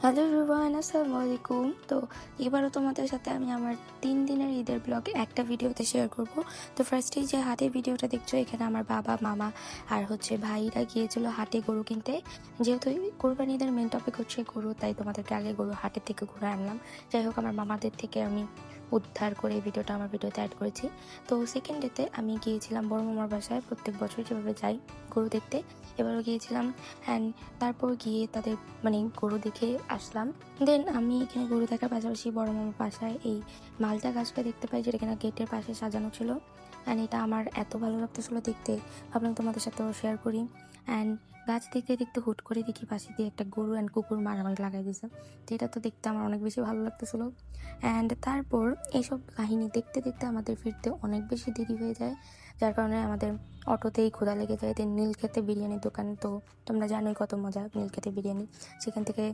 Hello everyone, আসসালামু আলাইকুম। তো এবারও তোমাদের সাথে আমি আমার 3 দিনের ঈদের ব্লগ একটা ভিডিওতে শেয়ার করব। তো ফার্স্টেই যে হাটে ভিডিওটা দেখছো, এখানে আমার বাবা, মামা আর ভাইরা গিয়েছিল হাটে গরু কিনতে। যেহেতু কোরবানি ঈদের মেন টপিক হচ্ছে গরু, তাই তোমাদেরকে আগে গরু হাটের থেকে ঘুরে আনলাম। যাই হোক, আমার মামাদের থেকে আমি উদ্ধার করে এই ভিডিওটা আমার ভিডিওতে অ্যাড করেছি। তো সেকেন্ড ডেতে আমি গিয়েছিলাম বড় মামার বাসায়, প্রত্যেক বছর যেভাবে যাই গরু দেখতে, এবারও গিয়েছিলাম। অ্যান্ড তারপর গিয়ে তাদের গরু দেখে আসলাম। দেন আমি এখানে গরু দেখার পাশাপাশি বড় মামার বাসায় এই মালটা গাছটা দেখতে পাই, যেটা কিনা গেটের পাশে সাজানো ছিল। অ্যান্ড এটা আমার এত ভালো লাগতেছিল দেখতে, ভাবলাম তোমাদের সাথেও শেয়ার করি। অ্যান্ড গাছ দেখতে দেখতে হুট করে দেখি পাশে দিয়ে একটা গরু অ্যান্ড কুকুর মারামারি লাগাই দিয়েছে। তো এটা তো দেখতে আমার অনেক বেশি ভালো লাগতেছিল। অ্যান্ড তারপর এইসব কাহিনী দেখতে দেখতে আমাদের ফিরতে অনেক বেশি দেরি হয়ে যায়, যার কারণে আমাদের অটোতেই ক্ষুধা লেগে যায়। দেন নীলক্ষেতে বিরিয়ানির দোকান, তো তোমরা জানোই কত মজা নীলক্ষেতে বিরিয়ানি। সেখান থেকে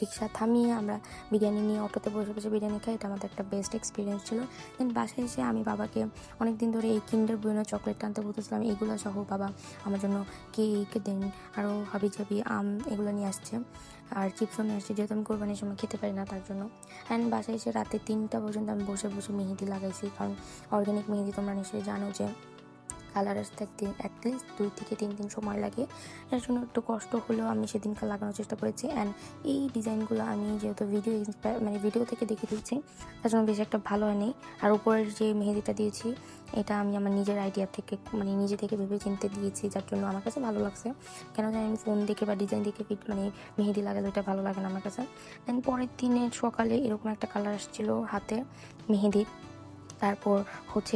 রিক্সা থামিয়ে আমরা বিরিয়ানি নিয়ে অটোতে বসে বসে বিরিয়ানি খাই। এটা আমাদের একটা বেস্ট এক্সপিরিয়েন্স ছিল। দেন বাসায় এসে আমি বাবাকে অনেক দিন ধরে এই কিন্ডার বুয়েনো চকলেট আনতে বলতেছিলাম, এইগুলো সহ বাবা আমার জন্য কেক, দেন আরও হাবিজাবি আম এগুলো নিয়ে আসছে, আর চিপসও নিয়ে আসছে, যেহেতু আমি কোরবানির সময় খেতে পারি না তার জন্য। অ্যান্ড বাসায় এসে রাতে 3টা পর্যন্ত আমি বসে বসে মেহেদি লাগাইছি, কারণ অর্গ্যানিক মেহেদি তোমরা নিশ্চয়ই জানো যে কালার আসতে অ্যাটলিস্ট 2 থেকে 3 দিন সময় লাগে। এর জন্য একটু কষ্ট হলেও আমি সেদিনকার লাগানোর চেষ্টা করেছি। অ্যান্ড এই ডিজাইনগুলো আমি যেহেতু ভিডিও থেকে দেখে দিয়েছি, তার জন্য বেশি একটা ভালো হয়নি। আর উপরের যে মেহেদিটা দিয়েছি, এটা আমি আমার নিজের আইডিয়া থেকে নিজে থেকে ভেবে চিনতে দিয়েছি, যার জন্য আমার কাছে ভালো লাগছে। কেন জানি আমি ফোন দেখে বা ডিজাইন দেখে মেহেদি লাগালে ওইটা ভালো লাগে না আমার কাছে। দেন পরের দিনের সকালে এরকম একটা কালার আসছিল হাতে মেহেদির। তারপর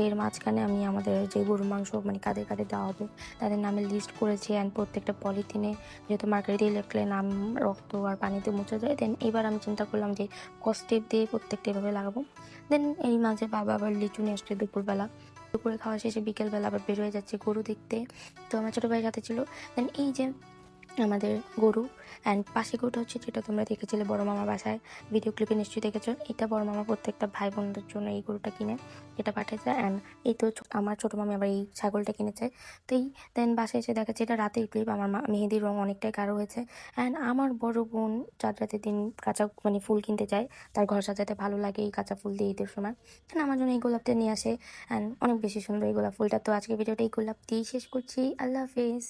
এর মাঝখানে আমি আমাদের যে গরুর মাংস কাদের কাদের দেওয়া হবে তাদের নামের লিস্ট করেছি। অ্যান্ড প্রত্যেকটা পলিথিনে যেহেতু মার্কেট দিয়ে লিখলে নাম রক্ত আর পানিতে মুছে যায়, দেন এবার আমি চিন্তা করলাম যে কস্টেপ দিয়ে প্রত্যেকটা এভাবে লাগাবো। দেন এই মাঝে বাবা আবার লিচু নিয়ে আসছে দুপুরে খাওয়া শেষে বিকেলবেলা আবার বের হয়ে যাচ্ছে গরু দেখতে। তো আমার ছোটো ভাইয়ের সাথে ছিল। দেন এই যে আমাদের গরু, অ্যান্ড পাশে গরুটা হচ্ছে যেটা তোমরা দেখেছিলে বড় মামার বাসায়, ভিডিও ক্লিপে নিশ্চয়ই দেখেছো। এটা বড় মামা প্রত্যেকটা ভাই বোনদের জন্য এই গরুটা কিনে এটা পাঠিয়েছে। অ্যান্ড এই তো আমার ছোটো মামি আবার এই ছাগলটা কিনেছে। তো এই দেন বাসায় এসে দেখাচ্ছে এটা রাতের ক্লিপ, আমার মেহেদির রং অনেকটাই গাঢ় হয়েছে। অ্যান্ড আমার বড় বোন চাঁদ রাতের দিন কাঁচা ফুল কিনতে যায়, তার ঘর সাজাতে ভালো লাগে এই কাঁচা ফুল দিয়ে ঈদের সময়। দেন আমার জন্য এই গোলাপটা নিয়ে আসে, অ্যান্ড অনেক বেশি সুন্দর এই গোলাপ ফুলটা। তো আজকে ভিডিওটা এই গোলাপ দিয়েই শেষ করছি। আল্লাহ হাফিজ।